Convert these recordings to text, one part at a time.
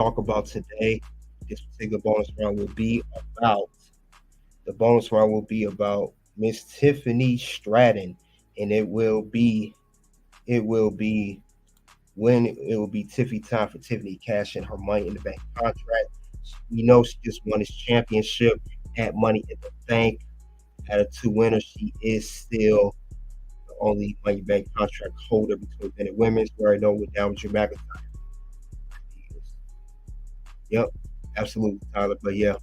talk about today, this particular bonus round will be about the bonus round will be about Miss Tiffany Stratton, and it will be when it will be Tiffy time for Tiffany cashing her Money in the Bank contract. We know she just won this championship at Money in the Bank. Out of two winners, she is still the only Money in the Bank contract holder between men and women. We already know what down with Drew McIntyre is. Yep, absolutely, Tyler. But yeah,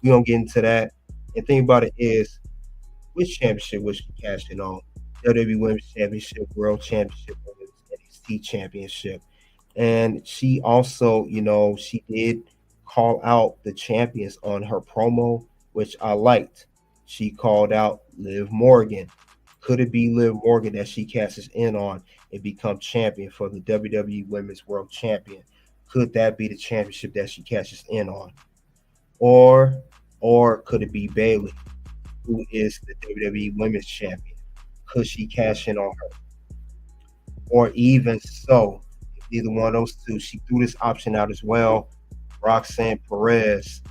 we don't get into that. And thing about it is, which championship was she cashing on? WWE Women's Championship, World Championship, Women's NXT Championship. And she also, she did call out the champions on her promo, which I liked. She called out Liv Morgan. Could it be Liv Morgan that she cashes in on and become champion for the WWE Women's World Champion? Could that be the championship that she cashes in on? Or or could it be Bayley, who is the WWE Women's Champion? Could she cash in on her? Or even so, if either one of those two, she threw this option out as well. Roxanne Perez,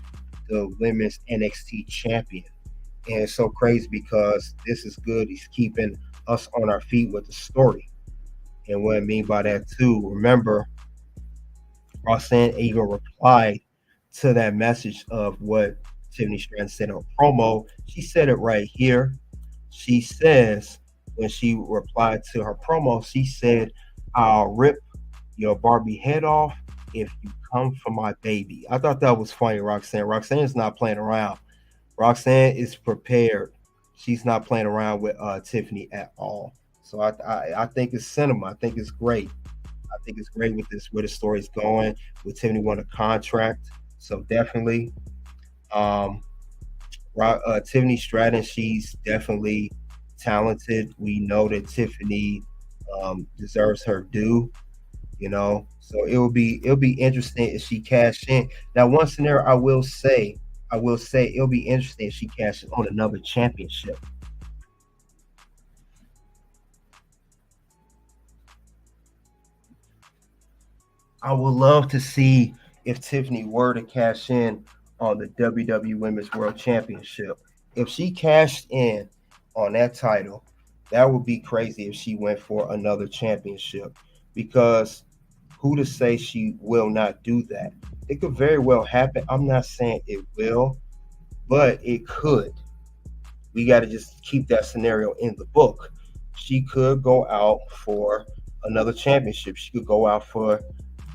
the women's NXT champion. And it's so crazy because this is good. He's keeping us on our feet with the story. And what I mean by that too, remember, Roxanne even replied to that message of what Tiffany Stratton said on promo. She said it right here. She says, when she replied to her promo, she said, I'll rip your Barbie head off if you come for my baby. I thought that was funny, Roxanne. Roxanne is not playing around. Roxanne is prepared. She's not playing around with Tiffany at all. So I think it's cinema. I think it's great. I think it's great with this where the story's going. With Tiffany won a contract, so definitely, um, Tiffany Stratton. She's definitely talented. We know that Tiffany deserves her due. So it'll be interesting if she cashed in. Now, one scenario I will say it'll be interesting if she cashes on another championship. I would love to see if Tiffany were to cash in on the WWE Women's World Championship. If she cashed in on that title, that would be crazy if she went for another championship. Because who to say she will not do that? It could very well happen. I'm not saying it will, but it could. We got to just keep that scenario in the book. She could go out for another championship. She could go out for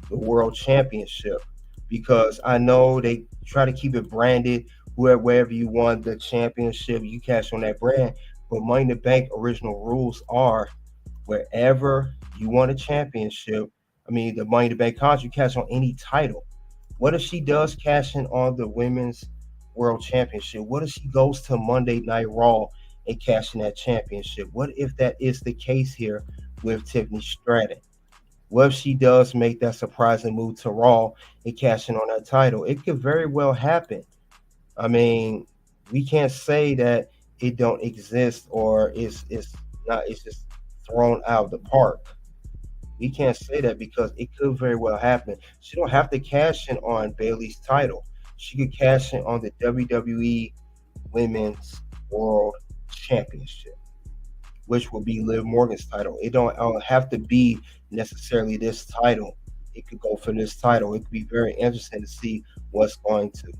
the world championship because I know they try to keep it branded. Wherever you won the championship, you cash on that brand. But Money in the Bank original rules are wherever you won a championship. I mean, the Money in the Bank contract, you cash on any title. What if she does cash in on the women's world championship? What if she goes to Monday Night Raw and cash in that championship? What if that is the case here with Tiffany Stratton? What if she does make that surprising move to Raw and cash in on that title? It could very well happen. I mean, we can't say that it don't exist or it's not. It's just thrown out of the park. We can't say that because it could very well happen. She don't have to cash in on Bayley's title. She could cash in on the WWE Women's World Championship, which will be Liv Morgan's title. It don't have to be necessarily this title. It could go for this title. It could be very interesting to see what's going to.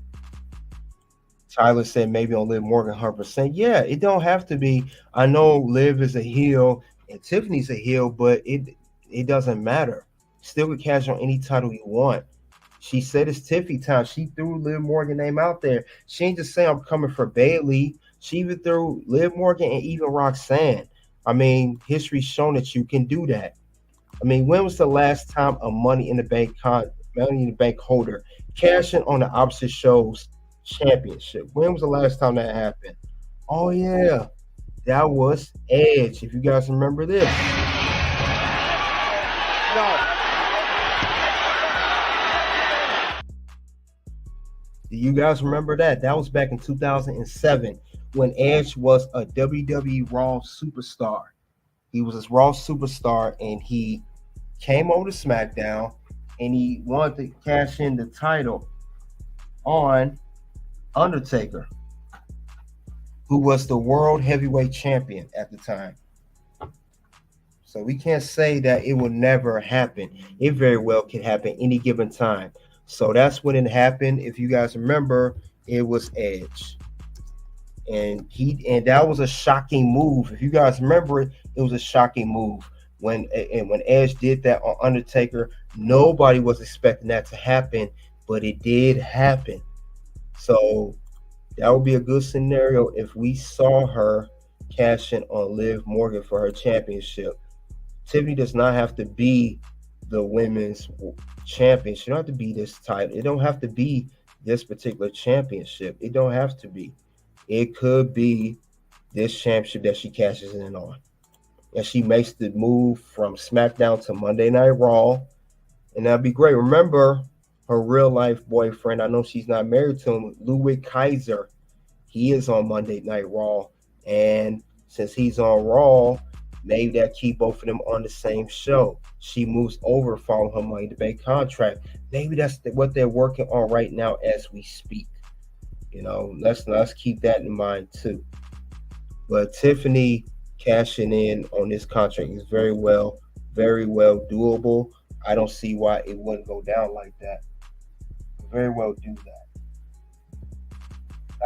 Tyler said maybe on Liv Morgan 100%. Yeah, it don't have to be. I know Liv is a heel and Tiffany's a heel, but it doesn't matter. Still could cash on any title you want. She said it's Tiffy time. She threw Liv Morgan name out there. She ain't just saying I'm coming for Bayley. She even threw Liv Morgan and even Roxanne. I mean, history's shown that you can do that. I mean, when was the last time a Money in the Bank holder cashing on the opposite show's championship? When was the last time that happened? Oh yeah, that was Edge. If you guys remember this, No. do you guys remember that? That was back in 2007 when Edge was a WWE Raw superstar. He was a Raw superstar, and he came over to SmackDown and he wanted to cash in the title on Undertaker, who was the world heavyweight champion at the time. So we can't say that it will never happen. It very well can happen any given time. So that's when it happened. If you guys remember, it was Edge. And that was a shocking move. If you guys remember it, it was a shocking move. When Edge did that on Undertaker, nobody was expecting that to happen, but it did happen. So that would be a good scenario if we saw her cash in on Liv Morgan for her championship. Tiffany does not have to be the women's champion. She don't have to be this title. It don't have to be this particular championship. It don't have to be. It could be this championship that she cashes in on. And she makes the move from SmackDown to Monday Night Raw. And that'd be great. Remember her real life boyfriend. I know she's not married to him, Ludwig Kaiser. He is on Monday Night Raw. And since he's on Raw, maybe that keep both of them on the same show. She moves over following her Money in the Bank contract. Maybe that's what they're working on right now as we speak. Let's keep that in mind too. But Tiffany cashing in on this contract is very well doable. I don't see why it wouldn't go down like that. Very well do that.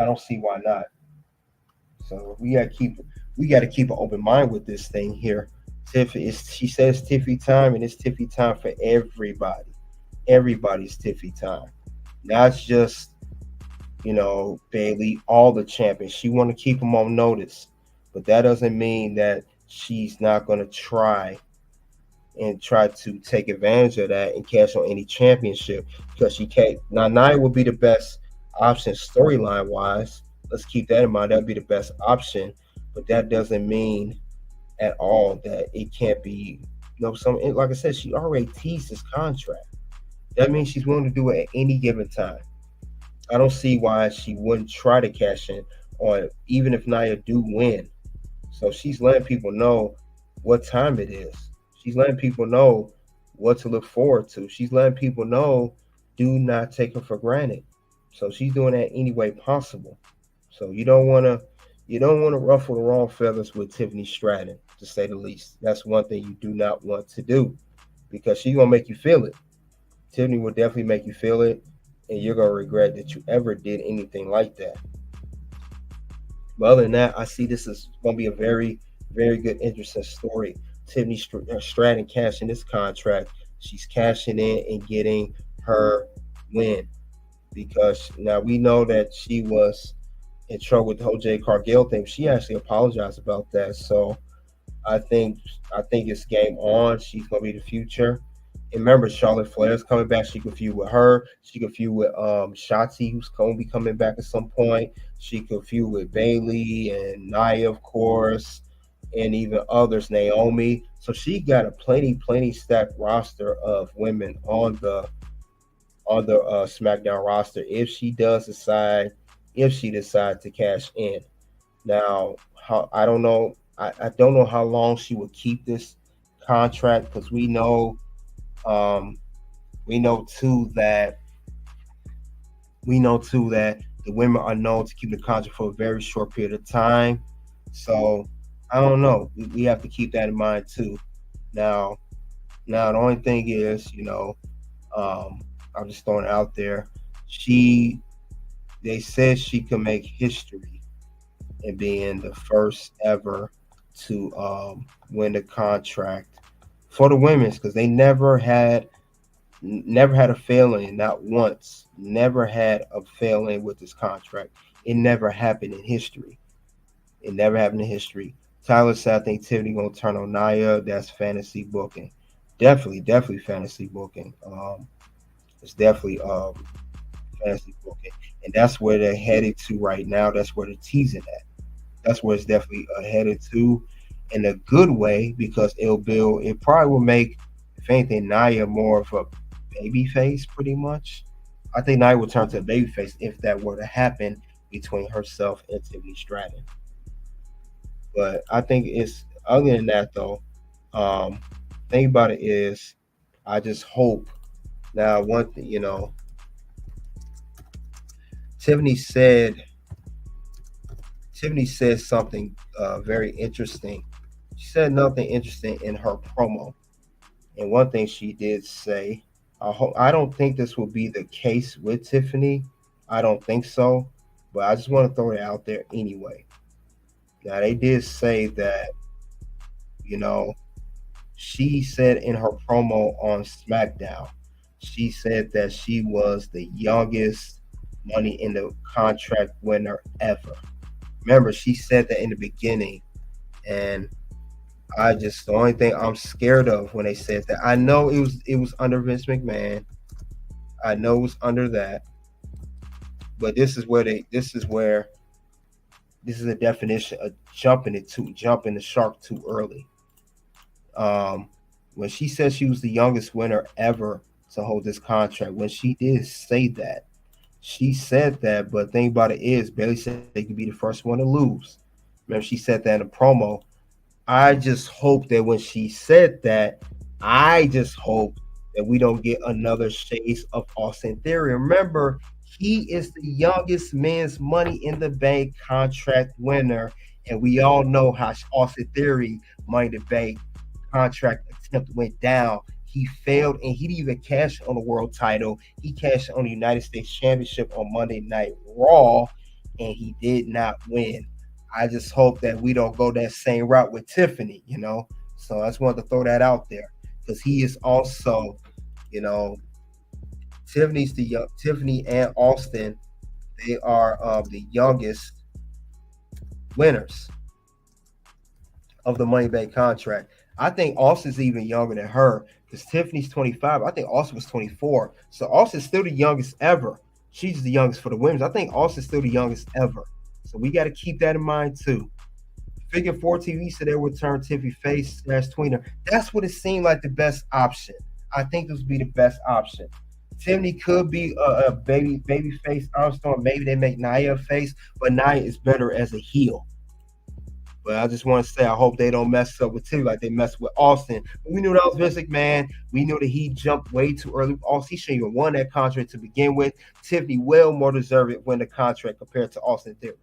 I don't see why not. So we gotta keep an open mind with this thing here. She says Tiffy time, and it's Tiffy time for everybody. Everybody's Tiffy time. Not just Bayley, all the champions. She want to keep them on notice, but that doesn't mean that she's not going to try to take advantage of that and cash on any championship, because she can't. Now Nia would be the best option storyline wise. Let's keep that in mind. That'd be the best option, but that doesn't mean at all that it can't be. Like I said, she already teased this contract. That means she's willing to do it at any given time. I don't see why she wouldn't try to cash in on, even if Nia do win. So she's letting people know what time it is. She's letting people know what to look forward to. She's letting people know, do not take her for granted. So she's doing that any way possible. So you don't want to ruffle the wrong feathers with Tiffany Stratton, to say the least. That's one thing you do not want to do, because she's gonna make you feel it. Tiffany will definitely make you feel it, and you're gonna regret that you ever did anything like that. But other than that, I see this is gonna be a very, very good, interesting story. Tiffany Stratton cashing this contract. She's cashing in and getting her win, because now we know that she was in trouble with the whole Jay Cargill thing. She actually apologized about that. So I think it's game on. She's gonna be the future. And remember, Charlotte Flair's coming back. She could feud with her. She could feud with Shotzi, who's going to be coming back at some point. She could feud with Bayley and Nia, of course, and even others, Naomi. So she got a plenty stacked roster of women on the SmackDown roster if she decides to cash in. Now, I don't know. I don't know how long she will keep this contract, because we know too that the women are known to keep the contract for a very short period of time. So I don't know. We have to keep that in mind too. Now the only thing is, I'm just throwing it out there. They said she could make history in being the first ever to win the contract for the women's, because they never had a failing, not once. Never had a failing with this contract. It never happened in history. It never happened in history. Tyler said, I think Tiffany gonna turn on Nia. That's fantasy booking. Definitely fantasy booking. It's definitely fantasy booking, and that's where they're headed to right now. That's where they're teasing at. That's where it's definitely headed to, in a good way, because it probably will make, if anything, Nia more of a baby face, pretty much. I think Nia will turn to a baby face if that were to happen between herself and Tiffany Stratton. But I think it's, other than that though, thing about it is, I just hope Now, one thing, Tiffany said Tiffany said something very interesting. She said nothing interesting in her promo, and one thing she did say, I don't think this will be the case with Tiffany. I don't think so, but I just want to throw it out there anyway. Now they did say that, you know, she said in her promo on SmackDown, she said that she was the youngest Money in the Contract winner ever. Remember, she said that in the beginning, and the only thing I'm scared of when they said that, I know it was under Vince McMahon. I know it was under that, but this is a definition of jumping the shark too early. Um, when she said she was the youngest winner ever to hold this contract, when she did say that, she said that. But the thing about it is, Bayley said they could be the first one to lose. Remember, she said that in a promo. I just hope that when she said that, I just hope that we don't get another chase of Austin Theory. Remember, he is the youngest men's Money in the Bank contract winner, and we all know how Austin Theory Money in the Bank contract attempt went down. He failed, and he didn't even cash on the world title. He cashed on the United States Championship on Monday Night Raw, and he did not win. I just hope that we don't go that same route with Tiffany. So I just wanted to throw that out there because he is also, you know, Tiffany and Austin. They are the youngest winners of the Money Bank contract. I think Austin's even younger than her because Tiffany's 25. I think Austin was 24. So Austin's still the youngest ever. She's the youngest for the women's. I think Austin's still the youngest ever. So we got to keep that in mind too. Figure 4 TV said they would turn Tiffy face / tweener. That's what it seemed like the best option. I think this would be the best option. Tiffany could be a baby face Armstrong. Maybe they make Nia a face, but Nia is better as a heel. But I just want to say, I hope they don't mess up with Tiffany like they messed with Austin. But we knew that was Vince McMahon. We knew that he jumped way too early. Austin, he shouldn't even won that contract to begin with. Tiffany well more deserved it win the contract compared to Austin Theory.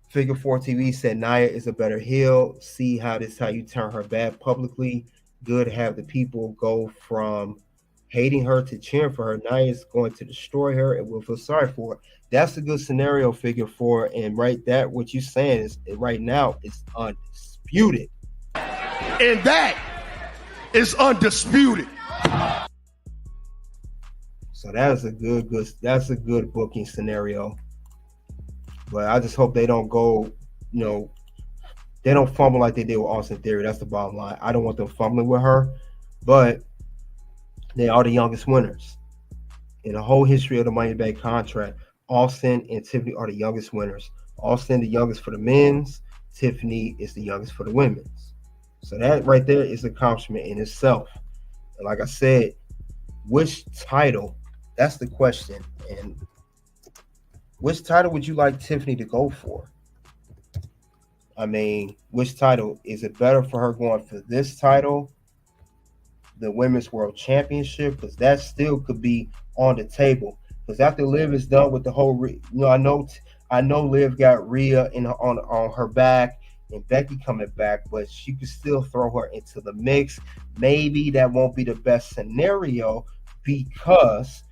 Figure 4 TV said Nia is a better heel. See how you turn her bad publicly. Good to have the people go from hating her to cheering for her. Nia is going to destroy her and we'll feel sorry for her. That's a good scenario, Figure 4. And what you're saying is right now is undisputed. And that is undisputed. So that's a good booking scenario. But I just hope they don't go, they don't fumble like they did with Austin Theory. That's the bottom line. I don't want them fumbling with her, but they are the youngest winners. In the whole history of the Money Bank contract, Austin and Tiffany are the youngest winners. Austin, the youngest for the men's. Tiffany is the youngest for the women's. So that right there is an accomplishment in itself. And like I said, which title? That's the question. And which title would you like Tiffany to go for? I mean, which title? Is it better for her going for this title, the Women's World Championship? Because that still could be on the table. Because after Liv is done with the whole, I know Liv got Rhea on her back and Becky coming back, but she could still throw her into the mix. Maybe that won't be the best scenario because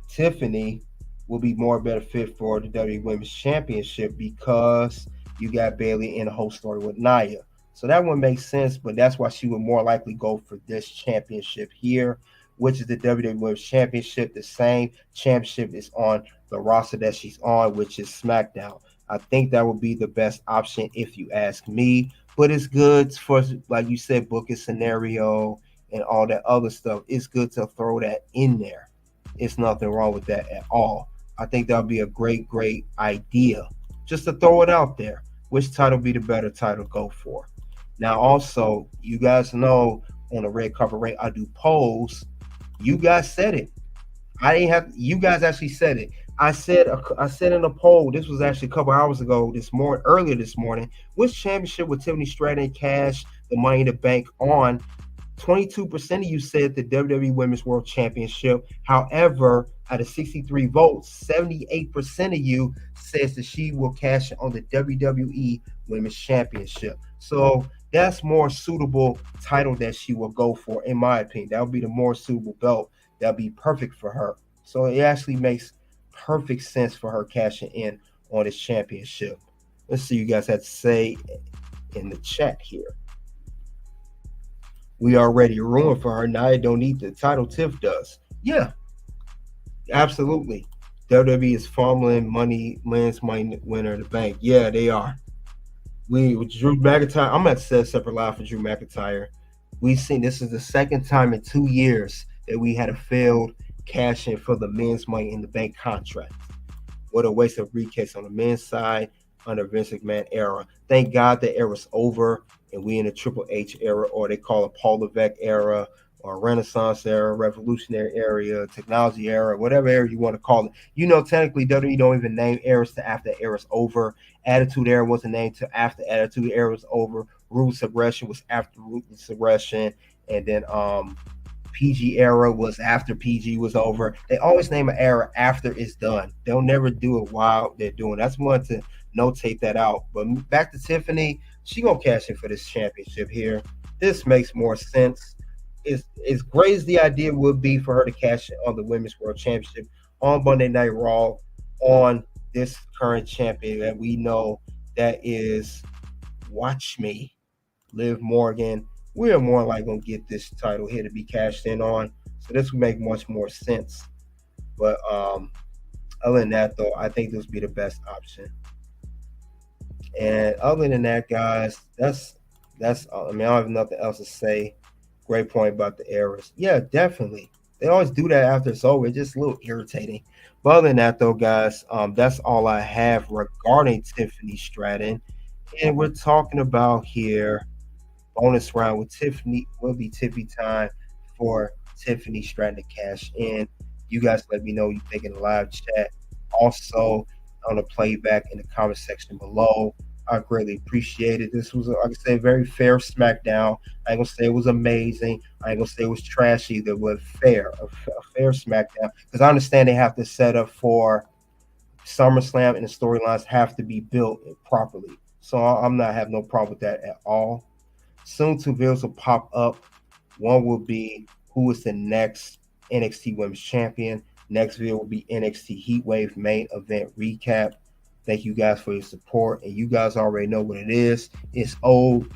Tiffany will be more better fit for the WWE Women's Championship because you got Bayley in a whole story with Nia. So that one makes sense, but that's why she would more likely go for this championship here, which is the WWE Women's Championship. The same championship is on the roster that she's on, which is SmackDown. I think that would be the best option if you ask me, but it's good for, like you said, booking scenario and all that other stuff. It's good to throw that in there. It's nothing wrong with that at all. I think that would be a great idea just to throw it out there. Which title be the better title to go for? Now, also, you guys know on the Red Carpet Rate, I do polls. You guys said it. You guys actually said it. I said in a poll, this was actually a couple hours ago, earlier this morning, which championship would Tiffany Stratton cash the Money in the Bank on? 22% of you said the WWE Women's World Championship. However, out of 63 votes, 78% of you says that she will cash in on the WWE Women's Championship. So that's more suitable title that she will go for, in my opinion. That would be the more suitable belt. That'd be perfect for her. So it actually makes perfect sense for her cashing in on this championship. Let's see what you guys have to say in the chat here. We already ruined for her. Now I don't need the title. Tiff does. Yeah, absolutely. WWE is fumbling men's money winner in the bank. Yeah, they are. We with Drew McIntyre. I'm gonna set a separate live for Drew McIntyre. We've seen this is the second time in 2 years that we had a failed cash in for the men's money in the bank contract. What a waste of briefcase on the men's side under Vince McMahon era. Thank God the era's over and we in the Triple H era, or they call it Paul Levesque era, or Renaissance era, Revolutionary era, Technology era, whatever era you want to call it. You know, technically WWE don't even name eras to after the era's over. Attitude era wasn't named to after Attitude era was over. Ruthless Aggression was after Ruthless Aggression, and then PG era was after PG was over. They always name an era after it's done. They'll never do it while they're doing. That's one to notate that out. But back to Tiffany, she gonna cash in for this championship here. This makes more sense. As great as the idea would be for her to cash in on the Women's World Championship on Monday Night Raw on this current champion that we know that is, watch me, Liv Morgan. We are more likely going to get this title here to be cashed in on. So this would make much more sense. But other than that, though, I think this would be the best option. And other than that, guys, that's I mean, I don't have nothing else to say. Great point about the errors. Yeah, definitely. They always do that after it's over. It's just a little irritating. But other than that, though, guys, that's all I have regarding Tiffany Stratton. And we're talking about here bonus round with Tiffany will be Tiffy time for Tiffany Stratton to cash in. You guys let me know what you think in the live chat. Also on the playback in the comment section below. I greatly appreciate it. This was, like I said, very fair SmackDown. I ain't gonna say it was amazing. I ain't gonna say it was trash either, but a fair SmackDown. Because I understand they have to set up for SummerSlam and the storylines have to be built properly. So I'm not having no problem with that at all. Soon two videos will pop up. One will be who is the next NXT Women's Champion. Next video will be NXT Heatwave main event recap. Thank you guys for your support. And you guys already know what it is. It's OUT.